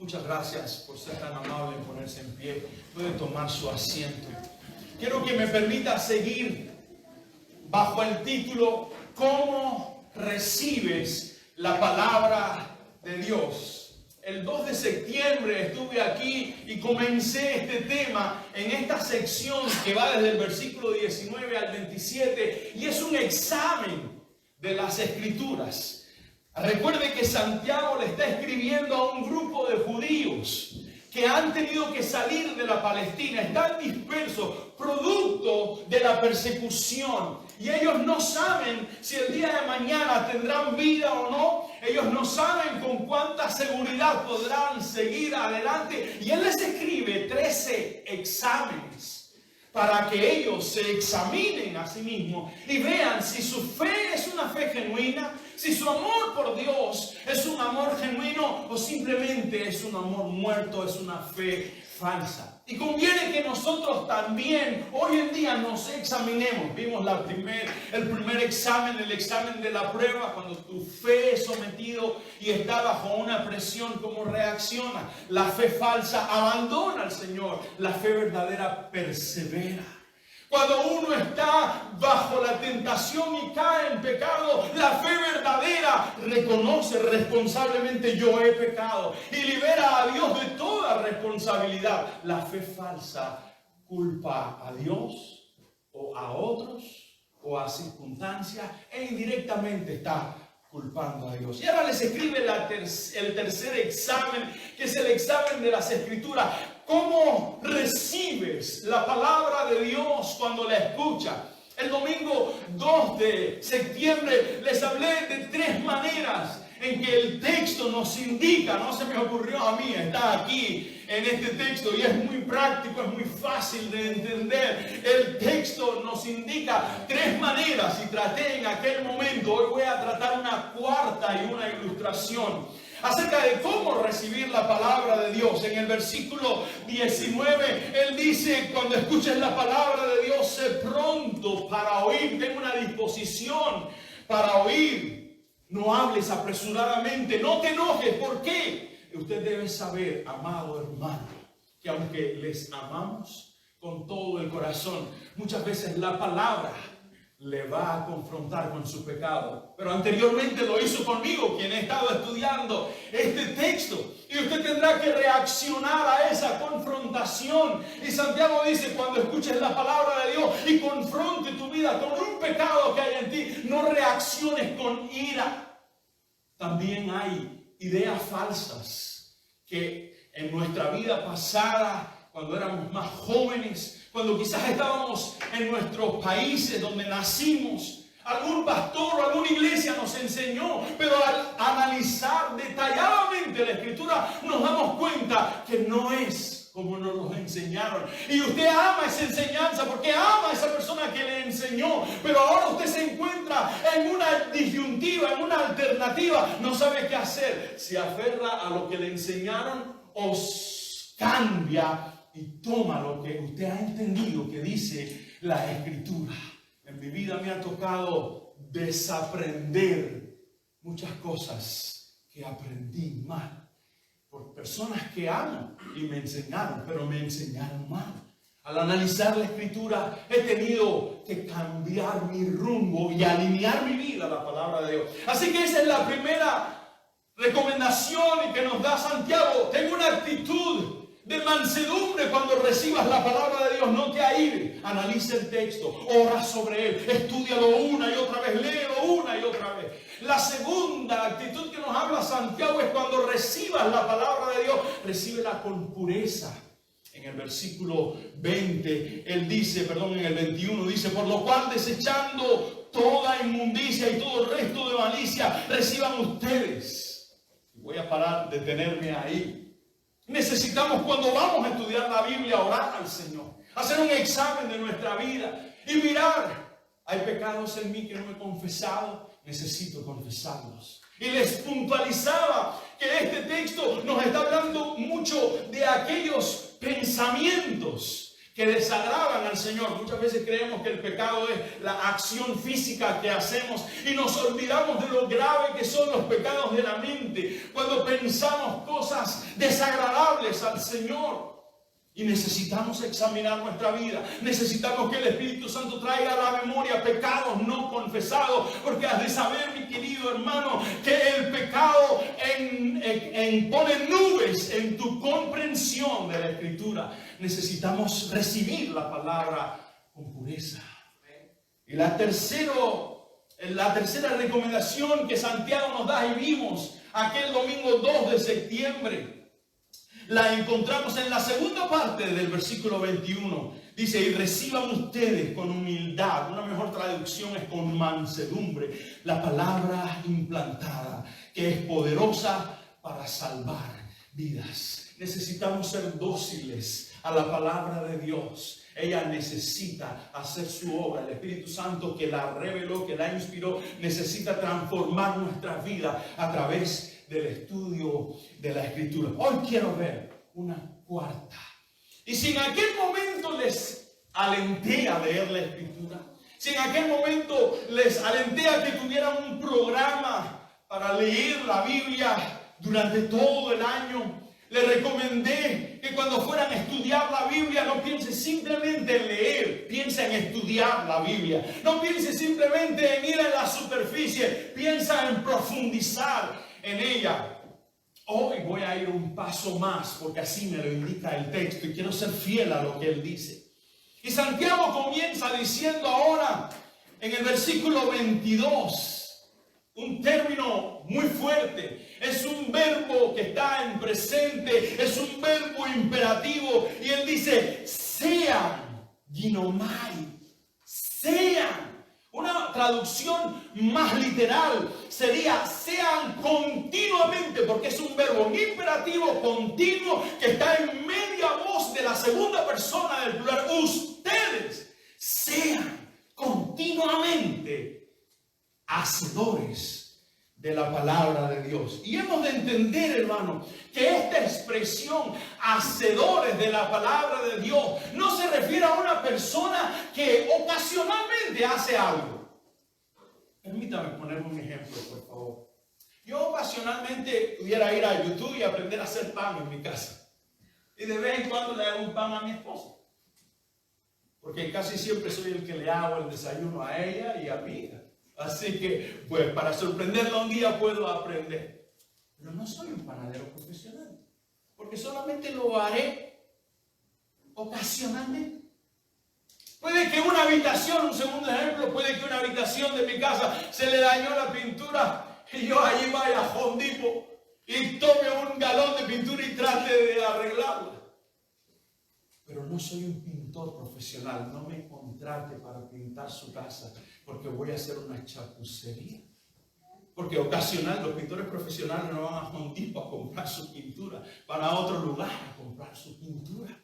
Muchas gracias por ser tan amable en ponerse en pie. Puede tomar su asiento. Quiero que me permita seguir bajo el título ¿Cómo recibes la palabra de Dios? El 2 de septiembre estuve aquí y comencé este tema en esta sección que va desde el versículo 19 al 27 y es un examen de las Escrituras. Recuerde que Santiago le está escribiendo a un grupo de judíos que han tenido que salir de la Palestina, están dispersos, producto de la persecución. Y ellos no saben si el día de mañana tendrán vida o no. Ellos no saben con cuánta seguridad podrán seguir adelante. Y él les escribe 13 exámenes para que ellos se examinen a sí mismos y vean si su fe es una fe genuina, si su amor por Dios es un amor genuino o simplemente es un amor muerto, es una fe falsa. Y conviene que nosotros también hoy en día nos examinemos. Vimos el primer examen, el examen de la prueba, cuando tu fe es sometido y está bajo una presión, ¿cómo reacciona? La fe falsa abandona al Señor, la fe verdadera persevera. Cuando uno está bajo la tentación y cae en pecado, la fe verdadera reconoce responsablemente yo he pecado y libera a Dios de toda responsabilidad. La fe falsa culpa a Dios o a otros o a circunstancias e indirectamente está culpando a Dios. Y ahora les escribe el tercer examen, que es el examen de las Escrituras. ¿Cómo recibes la palabra de Dios cuando la escuchas? El domingo 2 de septiembre les hablé de 3 maneras en que el texto nos indica, no se me ocurrió a mí, está aquí en este texto y es muy práctico, es muy fácil de entender. El texto nos indica 3 maneras y traté en aquel momento, hoy voy a tratar una cuarta y una ilustración acerca de cómo recibir la palabra de Dios. En el versículo 19, él dice, cuando escuches la palabra de Dios, sé pronto para oír, ten una disposición para oír. No hables apresuradamente, no te enojes. ¿Por qué? Usted debe saber, amado hermano, que aunque les amamos con todo el corazón, muchas veces la palabra le va a confrontar con su pecado. Pero anteriormente lo hizo conmigo, quien he estado estudiando este texto. Y usted tendrá que reaccionar a esa confrontación. Y Santiago dice, cuando escuches la palabra de Dios y confronte tu vida con un pecado que hay en ti, no reacciones con ira. También hay ideas falsas que en nuestra vida pasada, cuando éramos más jóvenes, cuando quizás estábamos en nuestros países donde nacimos, algún pastor o alguna iglesia nos enseñó, pero al analizar detalladamente la Escritura nos damos cuenta que no es como nos lo enseñaron. Y usted ama esa enseñanza porque ama a esa persona que le enseñó, pero ahora usted se encuentra en una disyuntiva, en una alternativa, no sabe qué hacer. ¿Se aferra a lo que le enseñaron o cambia y toma lo que usted ha entendido que dice la Escritura? En mi vida me ha tocado desaprender muchas cosas que aprendí mal por personas que amo y me enseñaron, pero me enseñaron mal. Al analizar la Escritura he tenido que cambiar mi rumbo y alinear mi vida a la palabra de Dios. Así que esa es la primera recomendación que nos da Santiago. Ten una actitud de mansedumbre cuando recibas la palabra de Dios. No te aires, analiza el texto, ora sobre él, estúdialo una y otra vez, léelo una y otra vez. La segunda actitud que nos habla Santiago es cuando recibas la palabra de Dios, recíbela con pureza. En el versículo 20, él dice, en el 21 dice, por lo cual desechando toda inmundicia y todo el resto de malicia, reciban ustedes. Voy a parar, detenerme ahí. Necesitamos, cuando vamos a estudiar la Biblia, orar al Señor, hacer un examen de nuestra vida y mirar, hay pecados en mí que no he confesado, necesito confesarlos. Y les puntualizaba que este texto nos está hablando mucho de aquellos pensamientos que desagradan al Señor. Muchas veces creemos que el pecado es la acción física que hacemos y nos olvidamos de lo grave que son los pecados de la mente cuando pensamos cosas desagradables al Señor. Y necesitamos examinar nuestra vida. Necesitamos que el Espíritu Santo traiga a la memoria pecados no confesados. Porque has de saber, mi querido hermano, que el pecado pone nubes en tu comprensión de la Escritura. Necesitamos recibir la palabra con pureza. Y la tercera recomendación que Santiago nos da, y vimos aquel domingo 2 de septiembre, la encontramos en la segunda parte del versículo 21. Dice: y reciban ustedes con humildad. Una mejor traducción es con mansedumbre la palabra implantada, que es poderosa para salvar vidas. Necesitamos ser dóciles a la palabra de Dios. Ella necesita hacer su obra. El Espíritu Santo que la reveló, que la inspiró, necesita transformar nuestra vida a través del estudio de la Escritura. Hoy quiero ver una cuarta. Y si en aquel momento les alenté a leer la Escritura, si en aquel momento les alenté a que tuvieran un programa para leer la Biblia durante todo el año, les recomendé que cuando fueran a estudiar la Biblia no piensen simplemente en leer, piensa en estudiar la Biblia. No piense simplemente en ir a la superficie, piensa en profundizar en ella. Hoy voy a ir un paso más porque así me lo indica el texto y quiero ser fiel a lo que él dice. Y Santiago comienza diciendo ahora en el versículo 22 un término muy fuerte. Es un verbo que está en presente, es un verbo imperativo, y él dice: sean, ginomai, sean. Una traducción más literal sería: sean continuamente, porque es un verbo imperativo continuo que está en media voz de la segunda persona del plural. Ustedes sean continuamente hacedores de la palabra de Dios. Y hemos de entender, hermano, que esta expresión, hacedores de la palabra de Dios, no se refiere a una persona que ocasionalmente hace algo. Permítame poner un ejemplo, por favor. Yo ocasionalmente pudiera ir a YouTube y aprender a hacer pan en mi casa. Y de vez en cuando le hago un pan a mi esposa. Porque casi siempre soy el que le hago el desayuno a ella y a mi hija. Así que, pues, para sorprenderla un día puedo aprender. Pero no soy un panadero profesional, porque solamente lo haré ocasionalmente. Puede que una habitación, un segundo ejemplo, puede que una habitación de mi casa se le dañó la pintura y yo allí vaya a Home Depot y tome un galón de pintura y trate de arreglarla. Pero no soy un pintor profesional, no me contrate para pintar su casa, porque voy a hacer una chapucería. Porque ocasional, los pintores profesionales no van a Home Depot a comprar su pintura, van a otro lugar a comprar su pintura.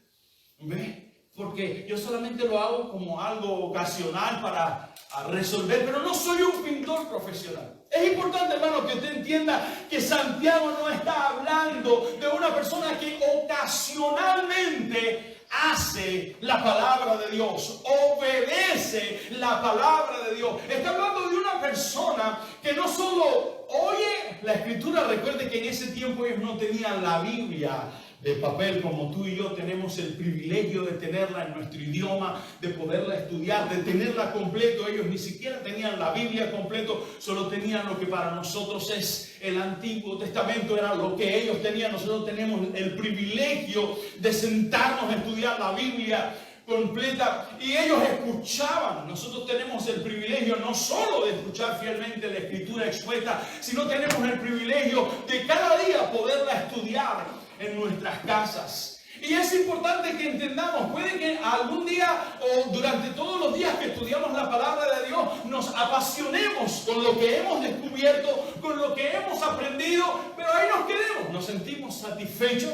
¿Ve? Porque yo solamente lo hago como algo ocasional para resolver, pero no soy un pintor profesional. Es importante, hermano, que usted entienda que Santiago no está hablando de una persona que ocasionalmente hace la palabra de Dios, obedece la palabra de Dios. Está hablando de una persona que no solo oye la Escritura. Recuerde que en ese tiempo ellos no tenían la Biblia de papel como tú y yo tenemos el privilegio de tenerla en nuestro idioma, de poderla estudiar, de tenerla completo. Ellos ni siquiera tenían la Biblia completo, solo tenían lo que para nosotros es el Antiguo Testamento, era lo que ellos tenían. Nosotros tenemos el privilegio de sentarnos a estudiar la Biblia completa, y ellos escuchaban. Nosotros tenemos el privilegio no solo de escuchar fielmente la Escritura expuesta, sino tenemos el privilegio de cada día poderla estudiar en nuestras casas. Y es importante que entendamos, puede que algún día o durante todos los días que estudiamos la palabra de Dios nos apasionemos con lo que hemos descubierto, con lo que hemos aprendido, pero ahí nos quedemos, nos sentimos satisfechos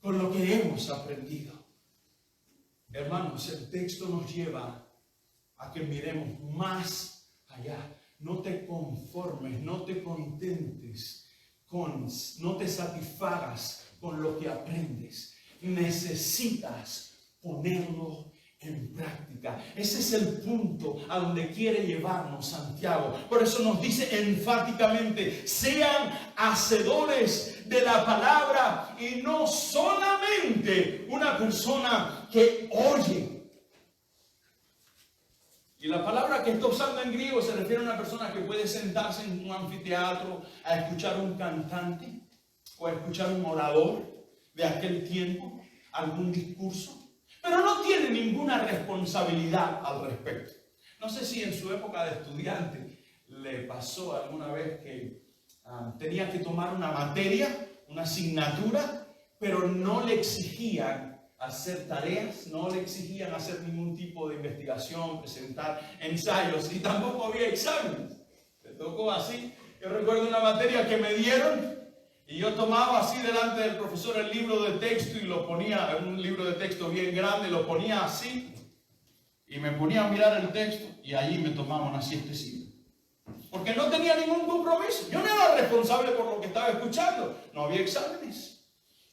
con lo que hemos aprendido. Hermanos, el texto nos lleva a que miremos más allá. No te conformes, no te contentes no te satisfagas con lo que aprendes. Necesitas ponerlo en práctica. Ese es el punto a donde quiere llevarnos Santiago. Por eso nos dice enfáticamente: sean hacedores de la palabra y no solamente una persona que oye. Y la palabra que está usando en griego se refiere a una persona que puede sentarse en un anfiteatro a escuchar un cantante o a escuchar un orador de aquel tiempo, algún discurso, pero no tiene ninguna responsabilidad al respecto. No sé si en su época de estudiante le pasó alguna vez que tenía que tomar una materia, una asignatura, pero no le exigían hacer tareas, no le exigían hacer ningún tipo de investigación, presentar ensayos, y tampoco había exámenes. Le tocó así. Yo recuerdo una materia que me dieron y yo tomaba así delante del profesor el libro de texto y lo ponía, en un libro de texto bien grande, lo ponía así y me ponía a mirar el texto y allí me tomaba una siestecita. Porque no tenía ningún compromiso. Yo no era responsable por lo que estaba escuchando. No había exámenes.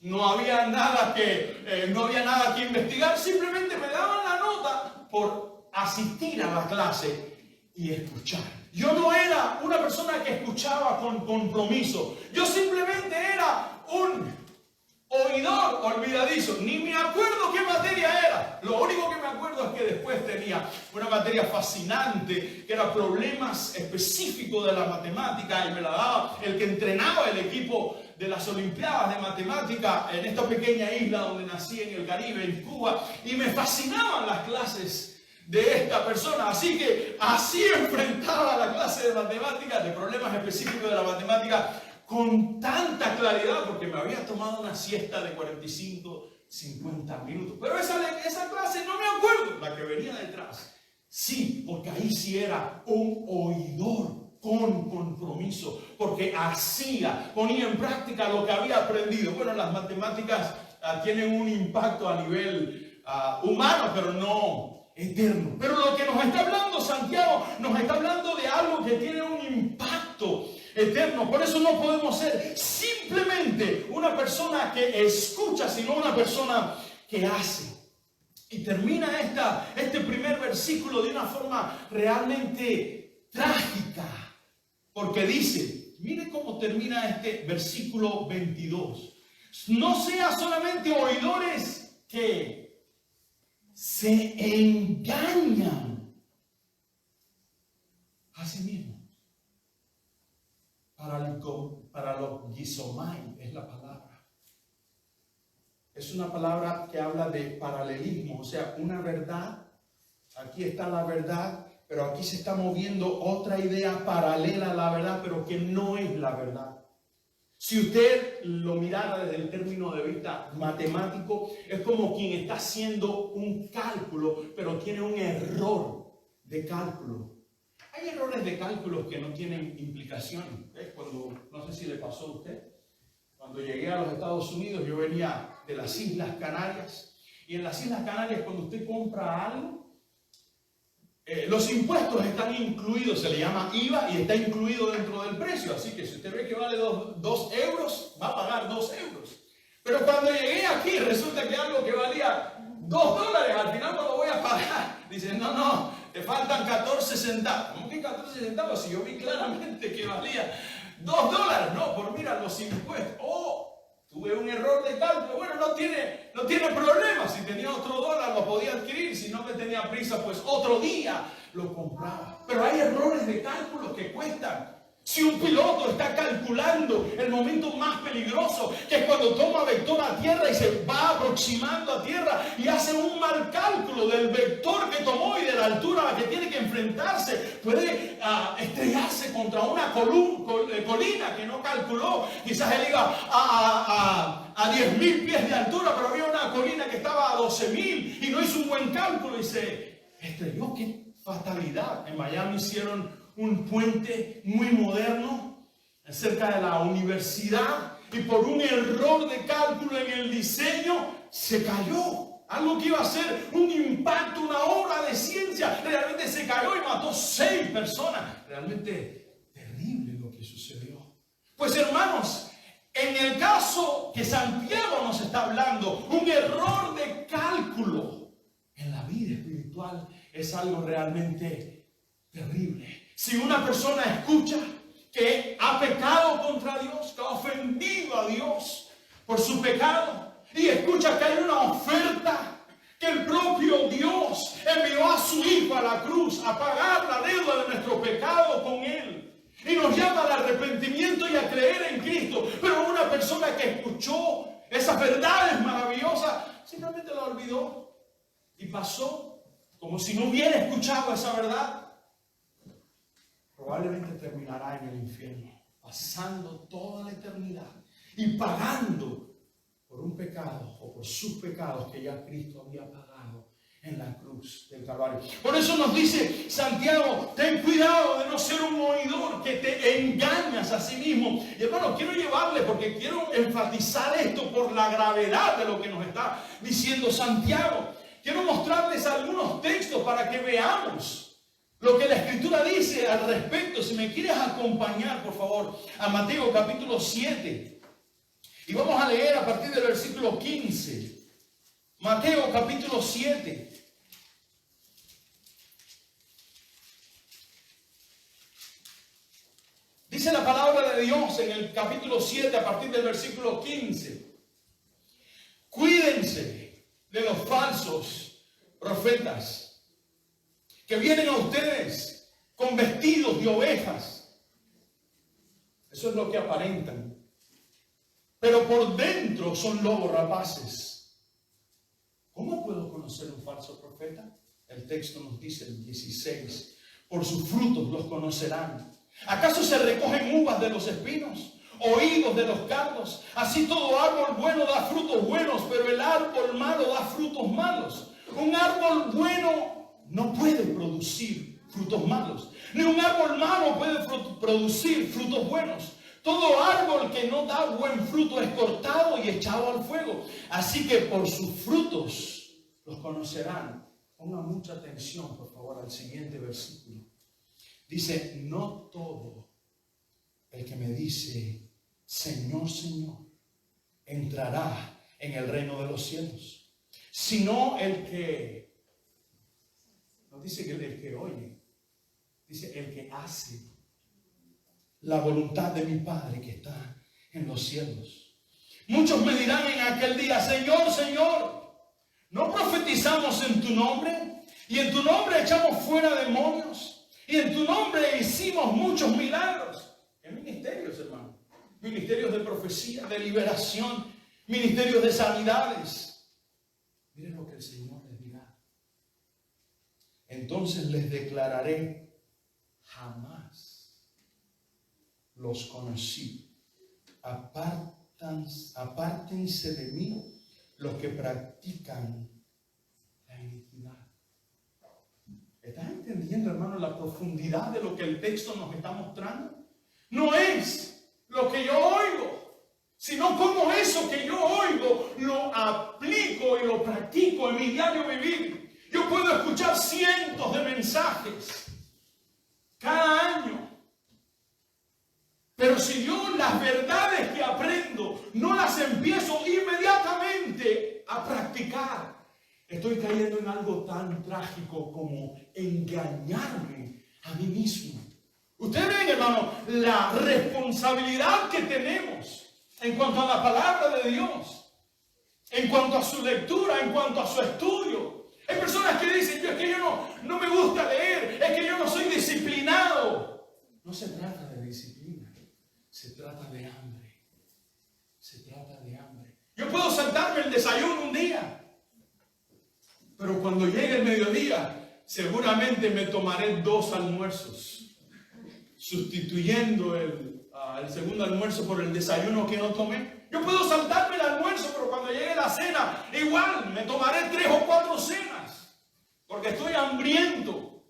No había nada que investigar. Simplemente me daban la nota por asistir a la clase y escuchar. Yo no era una persona que escuchaba con compromiso. Yo simplemente era un oidor olvidadizo. Ni me acuerdo qué materia era. Lo único que me acuerdo es que después tenía una materia fascinante que era problemas específicos de la matemática, y me la daba el que entrenaba el equipo de las Olimpiadas de Matemática en esta pequeña isla donde nací, en el Caribe, en Cuba, y me fascinaban las clases de esta persona. Así que así enfrentaba la clase de matemáticas, de problemas específicos de la matemática, con tanta claridad, porque me había tomado una siesta de 45, 50 minutos. Pero esa clase no me acuerdo, la que venía detrás. Sí, porque ahí sí era un oidor con compromiso, porque ponía en práctica lo que había aprendido. Bueno, las matemáticas tienen un impacto a nivel humano, pero no eterno. Pero lo que nos está hablando Santiago, nos está hablando de algo que tiene un impacto eterno. Por eso no podemos ser simplemente una persona que escucha, sino una persona que hace. Y termina este primer versículo de una forma realmente trágica, porque dice, mire cómo termina este versículo 22: no sean solamente oidores que se engañan a sí mismos. Para los gizomai es la palabra. Es una palabra que habla de paralelismo, o sea, una verdad. Aquí está la verdad, pero aquí se está moviendo otra idea paralela a la verdad, pero que no es la verdad. Si usted lo mirara desde el término de vista matemático, es como quien está haciendo un cálculo, pero tiene un error de cálculo. Hay errores de cálculos que no tienen implicaciones. ¿Ves? No sé si le pasó a usted. Cuando llegué a los Estados Unidos, yo venía de las Islas Canarias. Y en las Islas Canarias, cuando usted compra algo, los impuestos están incluidos, se le llama IVA, y está incluido dentro del precio. Así que si usted ve que vale 2 euros, va a pagar 2 euros. Pero cuando llegué aquí, resulta que algo que valía $2, al final no lo voy a pagar. Dicen, no, te faltan 14 centavos. ¿Cómo que 14 centavos? Si yo vi claramente que valía $2. No, por mira los impuestos. Tuve un error de cálculo. Bueno, no tiene problema. Si tenía otro dólar lo podía adquirir. Si no me tenía prisa, pues otro día lo compraba. Pero hay errores de cálculo que cuestan. Si un piloto está calculando el momento más peligroso, que es cuando toma vector a tierra y se va aproximando a tierra y hace un mal cálculo del vector que tomó y de la altura a la que tiene que enfrentarse, puede estrellarse contra una colina que no calculó. Quizás él iba a 10.000 pies de altura, pero había una colina que estaba a 12.000 y no hizo un buen cálculo y se estrelló. ¡Qué fatalidad! En Miami hicieron un puente muy moderno cerca de la universidad y por un error de cálculo en el diseño se cayó. Algo que iba a ser un impacto, una obra de ciencia, realmente se cayó y mató 6 personas. Realmente terrible lo que sucedió. Pues hermanos, en el caso que Santiago nos está hablando, un error de cálculo vida espiritual es algo realmente terrible. Si una persona escucha que ha pecado contra Dios, que ha ofendido a Dios por su pecado, y escucha que hay una oferta, que el propio Dios envió a su Hijo a la cruz a pagar la deuda de nuestro pecado con Él, y nos llama al arrepentimiento y a creer en Cristo, pero una persona que escuchó esas verdades maravillosas simplemente la olvidó y pasó como si no hubiera escuchado esa verdad, probablemente terminará en el infierno, pasando toda la eternidad y pagando por un pecado o por sus pecados que ya Cristo había pagado en la cruz del Calvario. Por eso nos dice Santiago, ten cuidado de no ser un oidor que te engañas a sí mismo. Y hermano, quiero llevarle, porque quiero enfatizar esto por la gravedad de lo que nos está diciendo Santiago. Quiero mostrarles algunos textos para que veamos lo que la Escritura dice al respecto. Si me quieres acompañar, por favor, a Mateo capítulo 7. Y vamos a leer a partir del versículo 15. Mateo capítulo 7. Dice la palabra de Dios en el capítulo 7 a partir del versículo 15. Cuídense de los falsos profetas que vienen a ustedes con vestidos de ovejas. Eso es lo que aparentan. Pero por dentro son lobos rapaces. ¿Cómo puedo conocer un falso profeta? El texto nos dice el 16. Por sus frutos los conocerán. ¿Acaso se recogen uvas de los espinos o higos de los cardos? Así todo árbol bueno da frutos buenos, pero el árbol malo da frutos malos. Un árbol bueno no puede producir frutos malos, ni un árbol malo puede producir frutos buenos. Todo árbol que no da buen fruto es cortado y echado al fuego. Así que por sus frutos los conocerán. Pongan mucha atención, por favor, al siguiente versículo. Dice, no todo el que me dice, Señor, Señor, entrará en el reino de los cielos, sino el que, no dice que el que oye, dice el que hace la voluntad de mi Padre que está en los cielos. Muchos me dirán en aquel día, Señor, Señor, ¿no profetizamos en tu nombre? Y en tu nombre echamos fuera demonios. Y en tu nombre hicimos muchos milagros. ¿Qué ministerios, hermano? Ministerios de profecía, de liberación, ministerios de sanidades. Miren lo que el Señor les dirá. Entonces les declararé, jamás los conocí. Apártense de mí los que practican la iniquidad. ¿Estás entendiendo, hermano, la profundidad de lo que el texto nos está mostrando? No es lo que yo oigo, sino cómo eso que yo oigo lo aplico y lo practico en mi diario vivir. Yo puedo escuchar cientos de mensajes cada año, pero si yo las verdades que aprendo no las empiezo inmediatamente a practicar, estoy cayendo en algo tan trágico como engañarme a mí mismo. Ustedes ven, hermano, la responsabilidad que tenemos en cuanto a la palabra de Dios, en cuanto a su lectura, en cuanto a su estudio. Hay personas que dicen, es que yo no me gusta leer, es que yo no soy disciplinado. No se trata de disciplina, se trata de hambre. Se trata de hambre. Yo puedo saltarme el desayuno un día, pero cuando llegue el mediodía, seguramente me tomaré 2 almuerzos, sustituyendo el segundo almuerzo por el desayuno que no tomé. Yo puedo saltarme el almuerzo, pero cuando llegue la cena, igual me tomaré 3 o 4 cenas, porque estoy hambriento.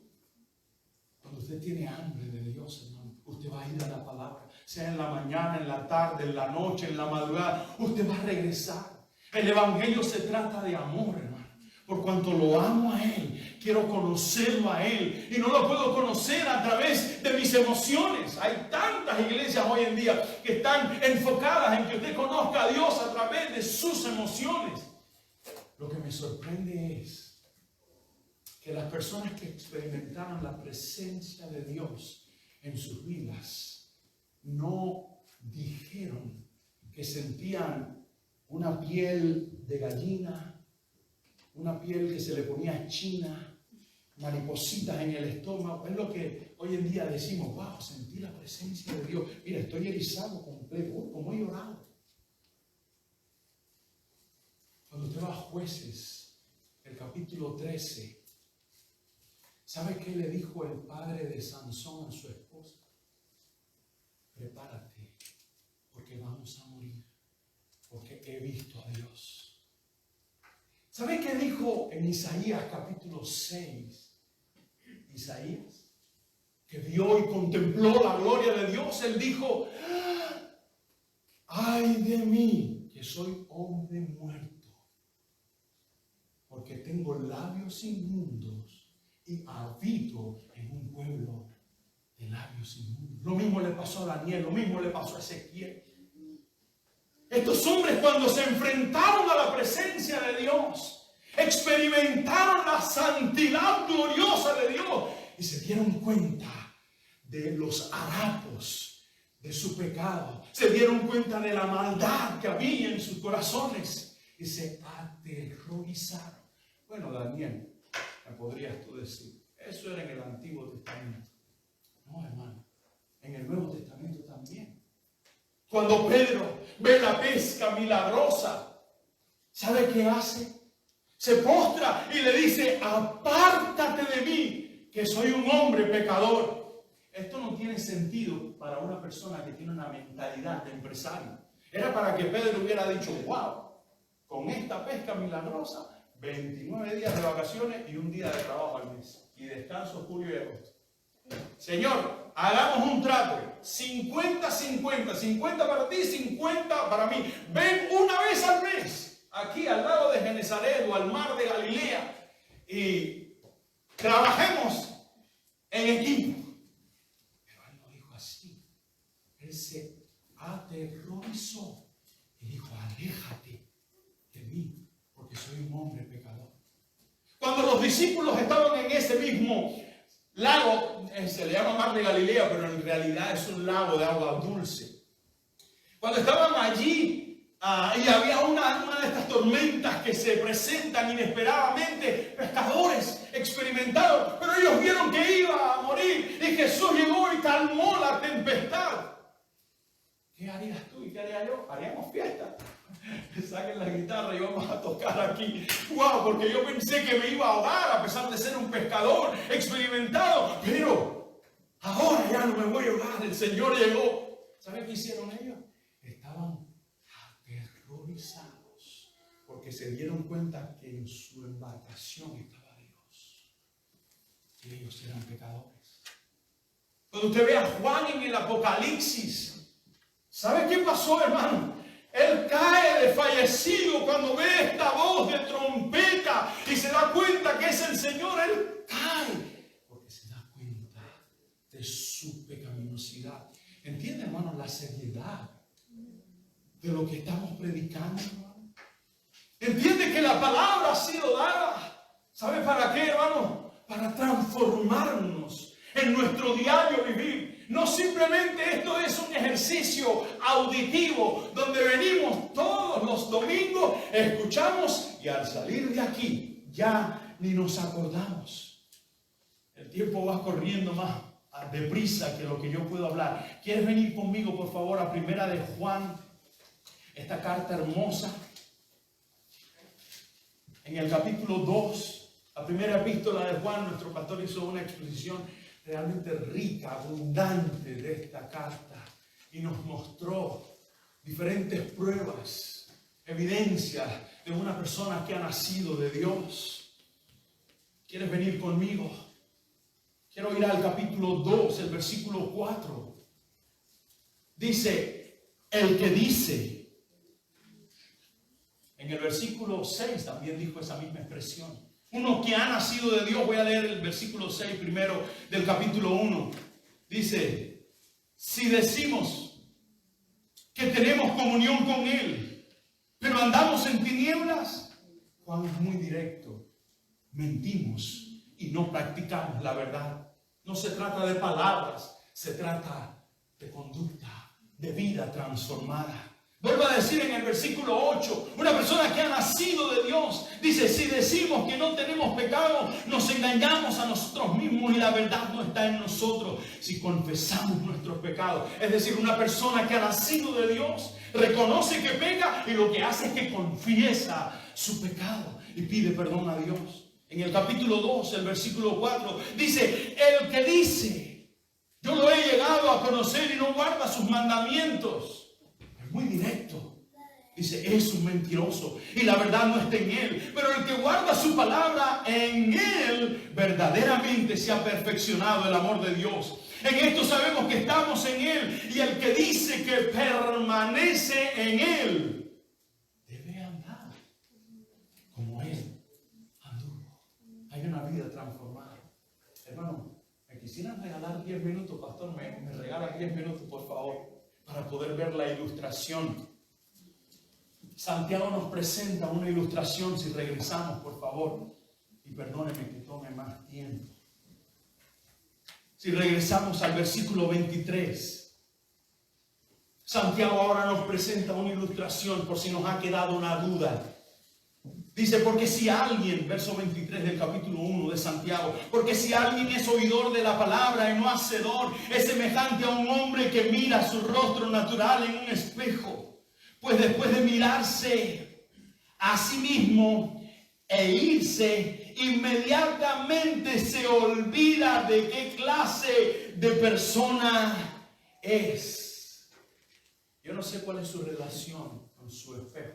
Cuando usted tiene hambre de Dios, hermano, usted va a ir a la palabra, sea en la mañana, en la tarde, en la noche, en la madrugada, usted va a regresar. El evangelio se trata de amor, hermano. Por cuanto lo amo a Él, quiero conocerlo a Él. Y no lo puedo conocer a través de mis emociones. Hay tantas iglesias hoy en día que están enfocadas en que usted conozca a Dios a través de sus emociones. Lo que me sorprende es que las personas que experimentaron la presencia de Dios en sus vidas no dijeron que sentían una piel de gallina, una piel que se le ponía china, maripositas en el estómago. Es lo que hoy en día decimos: wow, sentí la presencia de Dios. Mira, estoy erizado completo. Como he llorado. Cuando usted va a Jueces, el capítulo 13, ¿sabe qué le dijo el padre de Sansón a su esposa? Prepárate, porque vamos a morir, porque he visto a Dios. ¿Sabe qué dijo en Isaías capítulo 6? Isaías, que vio y contempló la gloria de Dios, él dijo: ay de mí, que soy hombre muerto, porque tengo labios inmundos y habito en un pueblo de labios inmundos. Lo mismo le pasó a Daniel, lo mismo le pasó a Ezequiel. Estos hombres, cuando se enfrentaron a la presencia de Dios, experimentaron la santidad gloriosa de Dios y se dieron cuenta de los harapos de su pecado. Se dieron cuenta de la maldad que había en sus corazones y se aterrorizaron. Bueno, Daniel, me podrías tú decir, eso era en el Antiguo Testamento. No, hermano, en el Nuevo Testamento también. Cuando Pedro ve la pesca milagrosa, ¿sabe qué hace? Se postra y le dice: apártate de mí, que soy un hombre pecador. Esto no tiene sentido para una persona que tiene una mentalidad de empresario. Era para que Pedro hubiera dicho: wow, con esta pesca milagrosa, 29 días de vacaciones y un día de trabajo al mes. Y descanso julio y agosto. Señor, hagamos un trato. 50-50. 50 para ti, 50 para mí. Ven una vez al mes aquí al lago de Genesaret o al mar de Galilea y trabajemos en equipo. Pero él no dijo así. Él se aterrorizó y dijo: aléjate de mí, porque soy un hombre pecador. Cuando los discípulos estaban en ese mismo lago, se le llama mar de Galilea, pero en realidad es un lago de agua dulce. Cuando estaban allí, y había una de estas tormentas que se presentan inesperadamente, pescadores experimentados, pero ellos vieron que iba a morir y Jesús llegó y calmó la tempestad. ¿Qué harías tú y qué haría yo? Haríamos fiesta. Saquen la guitarra y vamos a tocar aquí. ¡Wow! Porque yo pensé que me iba a ahogar a pesar de ser un pescador experimentado, pero ahora ya no me voy a ahogar. El Señor llegó. ¿Saben qué hicieron ellos? Estaban aterrorizados porque se dieron cuenta que en su embarcación estaba Dios y ellos eran pecadores. Cuando usted ve a Juan en el Apocalipsis, ¿sabe qué pasó, hermano? Él cae desfallecido cuando ve esta voz de trompeta y se da cuenta que es el Señor. Él cae porque se da cuenta de su pecaminosidad. ¿Entiende, hermano, la seriedad de lo que estamos predicando, hermano? ¿Entiende que la palabra ha sido dada? ¿Sabe para qué, hermano? Para transformarnos en nuestro diario vivir. No simplemente esto es un ejercicio auditivo donde venimos todos los domingos, escuchamos y al salir de aquí ya ni nos acordamos. El tiempo va corriendo más deprisa que lo que yo puedo hablar. ¿Quieres venir conmigo, por favor, a Primera de Juan? Esta carta hermosa. En el capítulo 2, la primera epístola de Juan, nuestro pastor hizo una exposición realmente rica, abundante de esta carta y nos mostró diferentes pruebas, evidencias de una persona que ha nacido de Dios. ¿Quieres venir conmigo? Quiero ir al capítulo 2, el versículo 4. Dice, el que dice. En el versículo 6 también dijo esa misma expresión. Uno que ha nacido de Dios. Voy a leer el versículo 6 primero del capítulo 1. Dice, si decimos que tenemos comunión con Él, pero andamos en tinieblas, Juan es muy directo, mentimos y no practicamos la verdad. No se trata de palabras, se trata de conducta, de vida transformada. Vuelvo a decir en el versículo 8, una persona que ha nacido de Dios, dice, si decimos que no tenemos pecado, nos engañamos a nosotros mismos y la verdad no está en nosotros. Si confesamos nuestros pecados, es decir, una persona que ha nacido de Dios, reconoce que peca y lo que hace es que confiesa su pecado y pide perdón a Dios. En el capítulo 2, el versículo 4, dice, el que dice, yo lo he llegado a conocer y no guarda sus mandamientos. Muy directo. Dice, es un mentiroso y la verdad no está en él. Pero el que guarda su palabra, en él verdaderamente se ha perfeccionado el amor de Dios. En esto sabemos que estamos en él, y el que dice que permanece en él debe andar como él anduvo. Hay una vida transformada. Hermano, me quisieran regalar 10 minutos, pastor, me regalan 10 minutos, por favor, para poder ver la ilustración. Santiago nos presenta una ilustración, si regresamos, por favor, y perdónenme que tome más tiempo. Si regresamos al versículo 23, Santiago ahora nos presenta una ilustración por si nos ha quedado una duda. Dice, porque si alguien, verso 23 del capítulo 1 de Santiago, porque si alguien es oidor de la palabra y no hacedor, es semejante a un hombre que mira su rostro natural en un espejo, pues después de mirarse a sí mismo e irse, inmediatamente se olvida de qué clase de persona es. Yo no sé cuál es su relación con su espejo.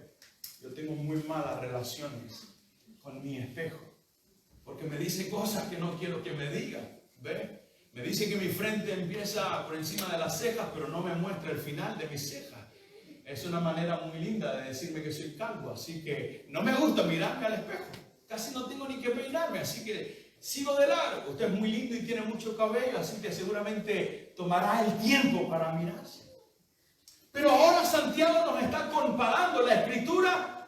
Yo tengo muy malas relaciones con mi espejo, porque me dice cosas que no quiero que me diga. ¿Ve? Me dice que mi frente empieza por encima de las cejas, pero no me muestra el final de mis cejas. Es una manera muy linda de decirme que soy calvo, así que no me gusta mirarme al espejo. Casi no tengo ni que peinarme, así que sigo de largo. Usted es muy lindo y tiene mucho cabello, así que seguramente tomará el tiempo para mirarse. Pero ahora Santiago nos está comparando la escritura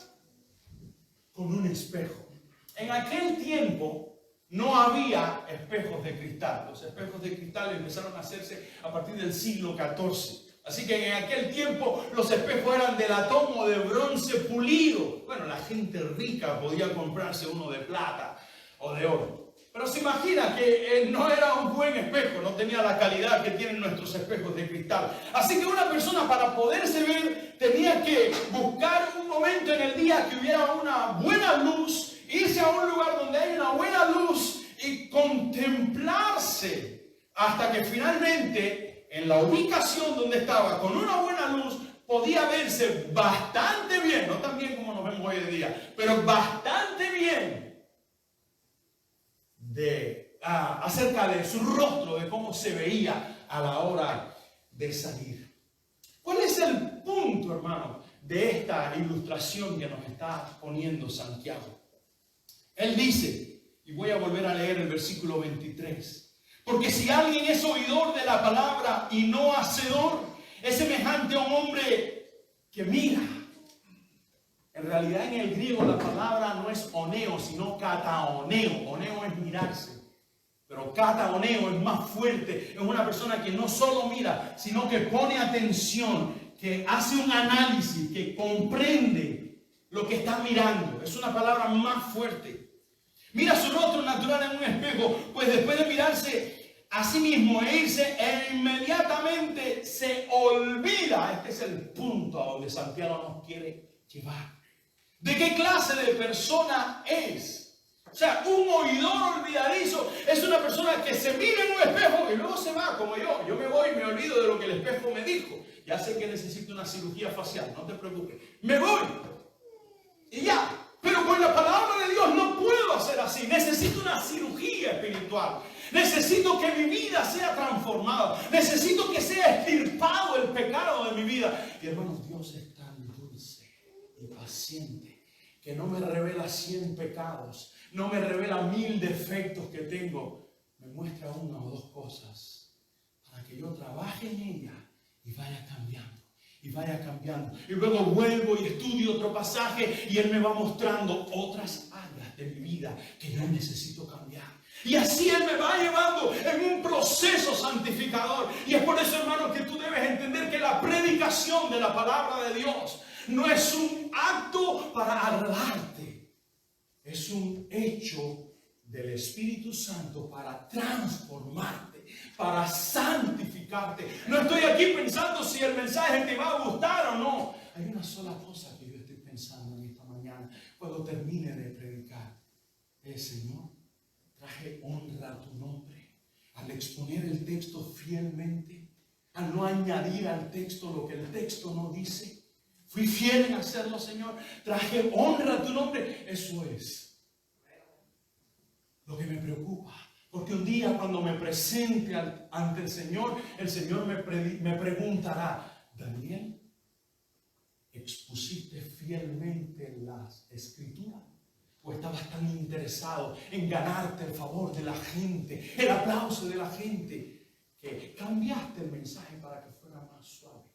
con un espejo. En aquel tiempo no había espejos de cristal. Los espejos de cristal empezaron a hacerse a partir del siglo XIV. Así que en aquel tiempo los espejos eran de latón o de bronce pulido. Bueno, la gente rica podía comprarse uno de plata o de oro. Pero se imagina que no era un buen espejo, no tenía la calidad que tienen nuestros espejos de cristal. Así que una persona, para poderse ver, tenía que buscar un momento en el día que hubiera una buena luz, irse a un lugar donde hay una buena luz y contemplarse hasta que finalmente, en la ubicación donde estaba, con una buena luz, podía verse bastante bien, no tan bien como nos vemos hoy en día, pero bastante bien acerca de su rostro, de cómo se veía a la hora de salir. ¿Cuál es el punto, hermano, de esta ilustración que nos está poniendo Santiago? Él dice, y voy a volver a leer el versículo 23, porque si alguien es oidor de la palabra y no hacedor, es semejante a un hombre que mira. En realidad en el griego la palabra no es oneo, sino kataoneo. Oneo es mirarse. Pero kataoneo es más fuerte. Es una persona que no solo mira, sino que pone atención, que hace un análisis, que comprende lo que está mirando. Es una palabra más fuerte. Mira su rostro natural en un espejo, pues después de mirarse a sí mismo e irse, inmediatamente se olvida. Este es el punto a donde Santiago nos quiere llevar. ¿De qué clase de persona es? O sea, un oidor olvidadizo es una persona que se mira en un espejo y luego se va, como yo. Yo me voy y me olvido de lo que el espejo me dijo. Ya sé que necesito una cirugía facial, no te preocupes. Me voy y ya. Pero con la palabra de Dios no puedo hacer así. Necesito una cirugía espiritual. Necesito que mi vida sea transformada. Necesito que sea extirpado el pecado de mi vida. Y hermanos, Dios es tan dulce y paciente que no me revela 100 pecados, no me revela 1000 defectos que tengo. Me muestra una o dos cosas para que yo trabaje en ella y vaya cambiando. Y vaya cambiando. Y luego vuelvo y estudio otro pasaje y Él me va mostrando otras áreas de mi vida que yo necesito cambiar. Y así Él me va llevando en un proceso santificador. Y es por eso, hermano, que tú debes entender que la predicación de la palabra de Dios no es un acto para agradarte. Es un hecho del Espíritu Santo para transformarte, para santificarte. No estoy aquí pensando si el mensaje te va a gustar o no. Hay una sola cosa que yo estoy pensando en esta mañana cuando termine de predicar. Señor, traje honra a tu nombre al exponer el texto fielmente, al no añadir al texto lo que el texto no dice. Fui fiel en hacerlo, Señor. Traje honra a tu nombre. Eso es lo que me preocupa. Porque un día cuando me presente ante el Señor me preguntará: Daniel, ¿expusiste fielmente las Escrituras? ¿O estabas tan interesado en ganarte el favor de la gente, el aplauso de la gente, que cambiaste el mensaje para que fuera más suave?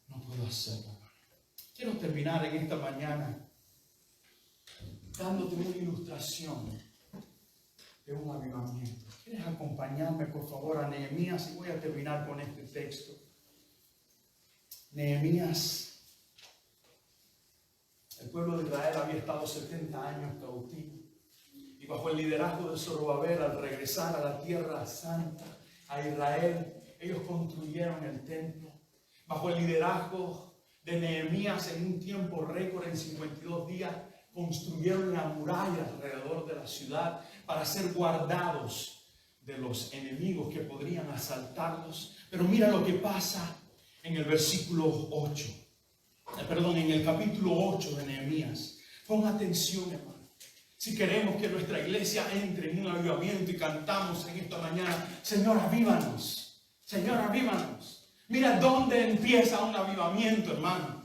No puedo hacerlo. Quiero terminar en esta mañana dándote una ilustración de un avivamiento. ¿Quieres acompañarme, por favor, a Nehemías? Y voy a terminar con este texto. Nehemías. El pueblo de Israel había estado 70 años cautivo. Y bajo el liderazgo de Zorobabel, al regresar a la tierra santa, a Israel, ellos construyeron el templo. Bajo el liderazgo de Nehemías, en un tiempo récord, en 52 días, construyeron la muralla alrededor de la ciudad para ser guardados de los enemigos que podrían asaltarlos. Pero mira lo que pasa en el versículo 8. En el capítulo 8 de Nehemías. Pon atención, hermano. Si queremos que nuestra iglesia entre en un avivamiento y cantamos en esta mañana: Señor, avívanos. Señor, avívanos. Mira dónde empieza un avivamiento, hermano.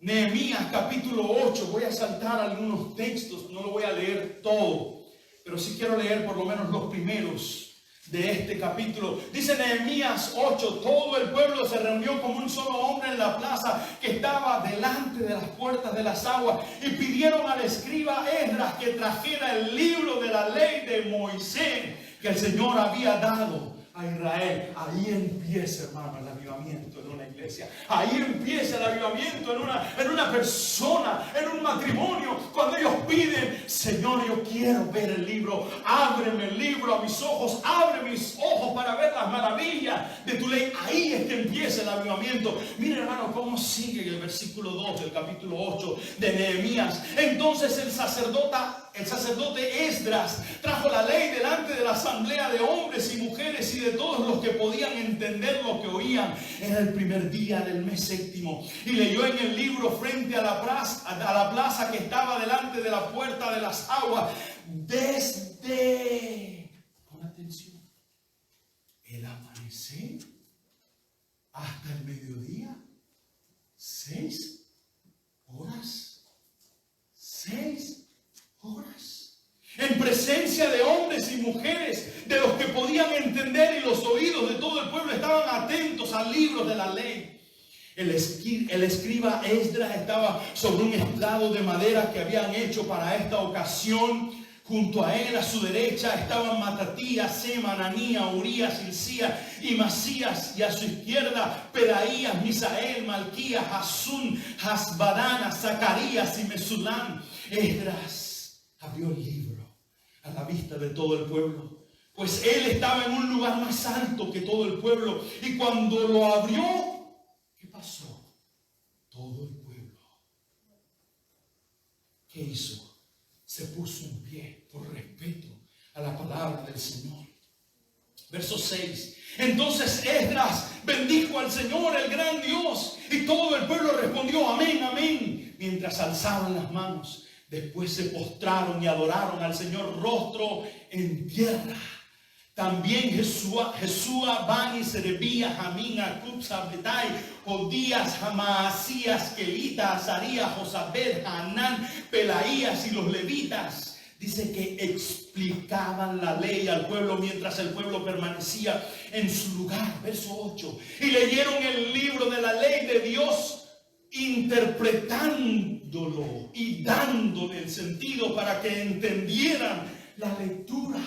Nehemías capítulo 8. Voy a saltar algunos textos, no lo voy a leer todo, pero sí quiero leer por lo menos los primeros de este capítulo. Dice Nehemías 8: todo el pueblo se reunió como un solo hombre en la plaza que estaba delante de las puertas de las aguas, y pidieron al escriba Esdras que trajera el libro de la ley de Moisés que el Señor había dado a Israel. Ahí empieza, hermano, el avivamiento en una iglesia. Ahí empieza el avivamiento en una persona, en un matrimonio. Cuando ellos piden: Señor, yo quiero ver el libro. Ábreme el libro a mis ojos. Abre mis ojos para ver las maravillas de tu ley. Ahí es que empieza el avivamiento. Mira, hermano, cómo sigue el versículo 2 del capítulo 8 de Nehemías. Entonces el sacerdote Esdras trajo la ley delante de la asamblea de hombres y mujeres y de todos los que podían entender lo que oían. Era el primer día del mes séptimo, y leyó en el libro frente a la plaza que estaba delante de la puerta de las aguas, desde, con atención, el amanecer hasta el mediodía. 6 horas. 6 horas. En presencia de hombres y mujeres, de los que podían entender, y los oídos de todo el pueblo estaban atentos al libro de la ley. El escriba Esdras estaba sobre un estrado de madera que habían hecho para esta ocasión. Junto a él, a su derecha, estaban Matatías, Sema, Ananías, Urías, Hilcías y Masías, y a su izquierda Pedaías, Misael, Malquías, Hasún, Hasbadana, Zacarías y Mesulán. Esdras abrió el libro a la vista de todo el pueblo, pues él estaba en un lugar más alto que todo el pueblo. Y cuando lo abrió, ¿qué pasó? Todo el pueblo, ¿qué hizo? Se puso en pie por respeto a la palabra del Señor. Verso 6. Entonces Esdras bendijo al Señor, el gran Dios, y todo el pueblo respondió: amén, amén, mientras alzaban las manos. Después se postraron y adoraron al Señor rostro en tierra. También Jesúa, Bani, Serebías, Jamín, Acub, Sabbetai, Jodías, Amaasías, Kelita, Azarías, Josabed, Hanán, Pelaías y los levitas. Dice que explicaban la ley al pueblo mientras el pueblo permanecía en su lugar. Verso 8. Y leyeron el libro de la ley de Dios, interpretándolo y dándole el sentido para que entendieran La lectura.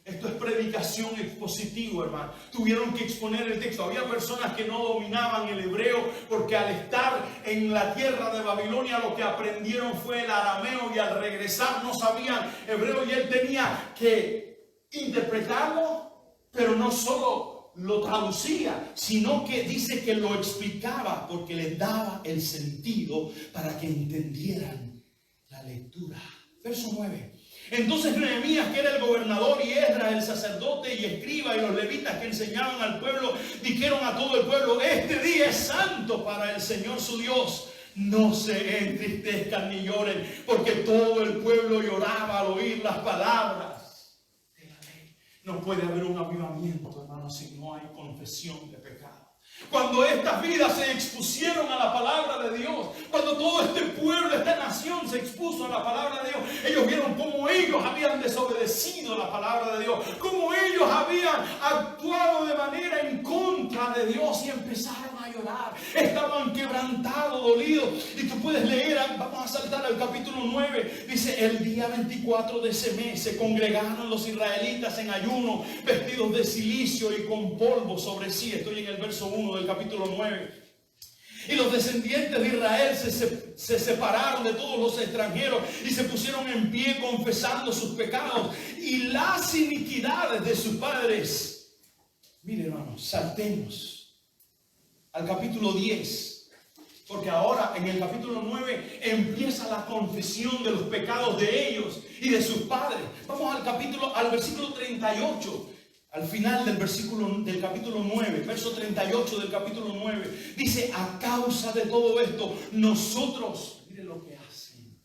Esto es predicación expositiva, hermano. Tuvieron que exponer el texto. Había personas que no dominaban el hebreo porque al estar en la tierra de Babilonia lo que aprendieron fue el arameo y al regresar no sabían hebreo y él tenía que interpretarlo, pero no solo lo traducía, sino que dice que lo explicaba porque les daba el sentido para que entendieran la lectura. Verso 9. Entonces Nehemías, que era el gobernador, y Esdras, el sacerdote y escriba, y los levitas que enseñaban al pueblo, dijeron a todo el pueblo: este día es santo para el Señor su Dios. No se entristezcan ni lloren, porque todo el pueblo lloraba al oír las palabras de la ley. No puede haber un avivamiento, hermanos, si no hay confesión de pecado. Cuando estas vidas se expusieron a la palabra de Dios, cuando todo este pueblo, esta nación se expuso a la palabra de Dios, ellos vieron cómo ellos habían desobedecido la palabra de Dios, cómo ellos habían actuado de manera en contra de Dios y empezaron a llorar. Estaban quebrantados, dolidos. Y tú puedes leer, vamos a saltar al capítulo 9, dice: el día 24 de ese mes se congregaron los israelitas en ayuno, vestidos de cilicio y con polvo sobre sí. Estoy en el verso 1 del capítulo 9. Y los descendientes de Israel se separaron de todos los extranjeros y se pusieron en pie confesando sus pecados y las iniquidades de sus padres. Mire, hermanos, saltemos al capítulo 10, porque ahora en el capítulo 9 empieza la confesión de los pecados de ellos y de sus padres. Vamos al versículo 38. Al final del capítulo 9, verso 38 del capítulo 9, dice: a causa de todo esto, nosotros, mire lo que hacen,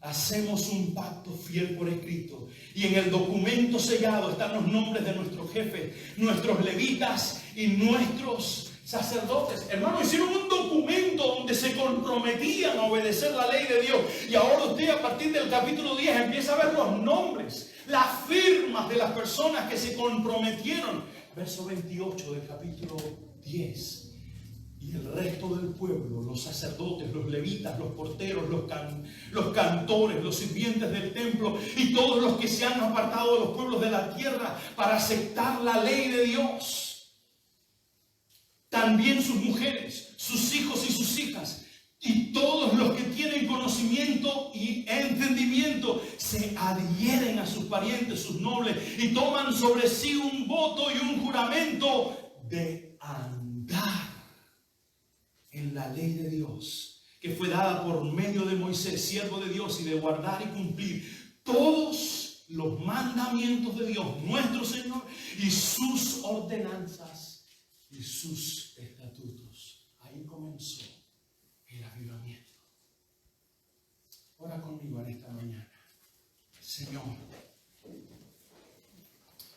hacemos un pacto fiel por escrito, y en el documento sellado están los nombres de nuestros jefes, nuestros levitas y nuestros sacerdotes. Hermanos, hicieron un documento donde se comprometían a obedecer la ley de Dios. Y ahora usted, a partir del capítulo 10, empieza a ver los nombres, las firmas de las personas que se comprometieron. Verso 28 del capítulo 10. Y el resto del pueblo, los sacerdotes, los levitas, los porteros, los cantores, los sirvientes del templo y todos los que se han apartado de los pueblos de la tierra para aceptar la ley de Dios. También sus mujeres, sus hijos y sus hijas, y todos los que tienen conocimiento y entendimiento, se adhieren a sus parientes, sus nobles, y toman sobre sí un voto y un juramento de andar en la ley de Dios, que fue dada por medio de Moisés, siervo de Dios, y de guardar y cumplir todos los mandamientos de Dios, nuestro Señor, y sus ordenanzas y sus estatutos. Ahí comenzó el avivamiento. Ora conmigo en esta mañana. Señor,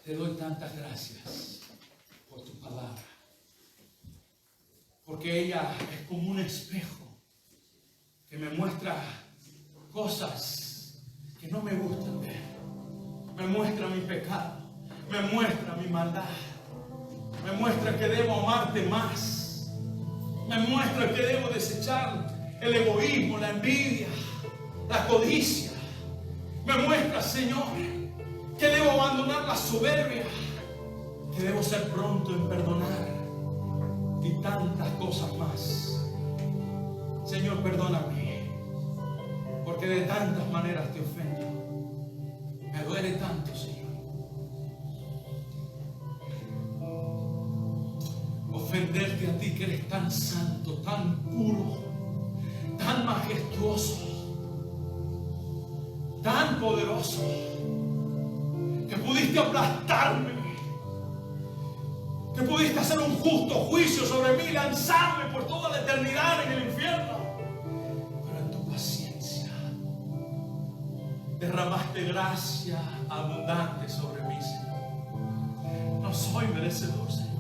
te doy tantas gracias por tu palabra, porque ella es como un espejo que me muestra cosas que no me gustan ver. Me muestra mi pecado, me muestra mi maldad, me muestra que debo amarte más, me muestra que debo desechar el egoísmo, la envidia, la codicia. Me muestra, Señor, que debo abandonar la soberbia, que debo ser pronto en perdonar y tantas cosas más. Señor, perdóname, porque de tantas maneras te ofendo. Me duele tanto, Señor. Ofenderte a ti, que eres tan santo, tan puro, tan majestuoso, tan poderoso, que pudiste aplastarme, que pudiste hacer un justo juicio sobre mí, lanzarme por toda la eternidad en el infierno. Pero en tu paciencia derramaste gracia abundante sobre mí, Señor. No soy merecedor, Señor,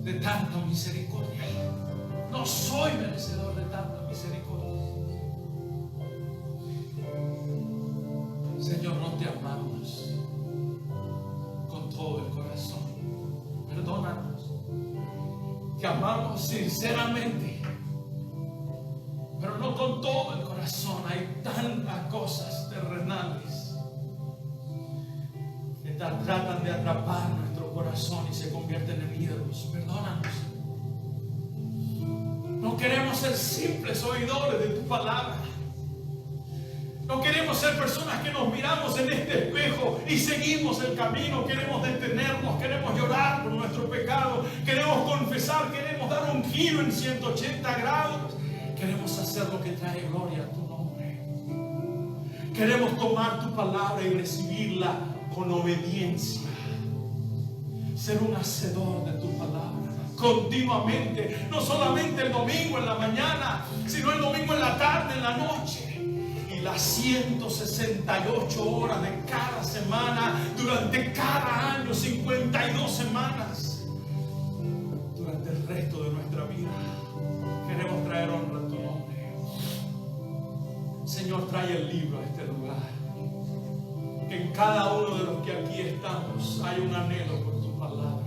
de tanta misericordia. No soy merecedor de tanta misericordia. Señor, no te amamos con todo el corazón. Perdónanos. Te amamos sinceramente, pero no con todo el corazón. Hay tantas cosas terrenales tratan de atrapar nuestro corazón y se convierten en ídolos. Perdónanos. No queremos ser simples oidores de tu palabra. No queremos ser personas que nos miramos en este espejo y seguimos el camino. Queremos detenernos, queremos llorar por nuestro pecado, queremos confesar, queremos dar un giro en 180 grados. Queremos hacer lo que trae gloria a tu nombre. Queremos tomar tu palabra y recibirla con obediencia. Ser un hacedor de tu palabra continuamente, no solamente el domingo en la mañana, sino el domingo en la tarde, en la noche. Las 168 horas de cada semana, durante cada año, 52 semanas, durante el resto de nuestra vida. Queremos traer honra a tu nombre. Señor, trae el libro a este lugar. Que en cada uno de los que aquí estamos haya un anhelo por tu palabra.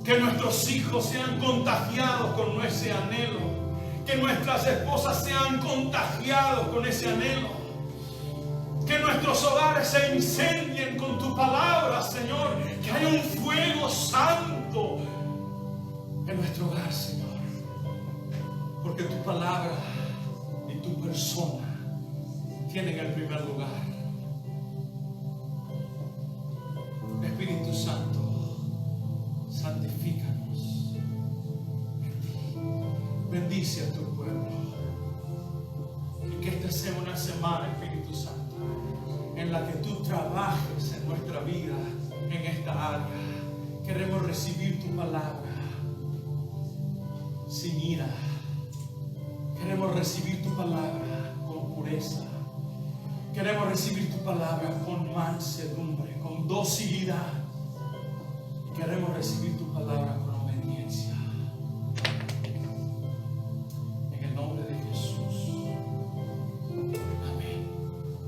Que nuestros hijos sean contagiados con ese anhelo. Que nuestras esposas sean contagiados con ese anhelo. Que nuestros hogares se incendien con tu palabra, Señor. Que haya un fuego santo en nuestro hogar, Señor. Porque tu palabra y tu persona tienen el primer lugar. Espíritu Santo, santifícanos. Bendice a tu pueblo. Y que esta sea una semana, Espíritu Santo, en la que tú trabajes en nuestra vida, en esta área. Queremos recibir tu palabra sin ira. Queremos recibir tu palabra con pureza. Queremos recibir tu palabra con mansedumbre, con docilidad. Queremos recibir tu palabra con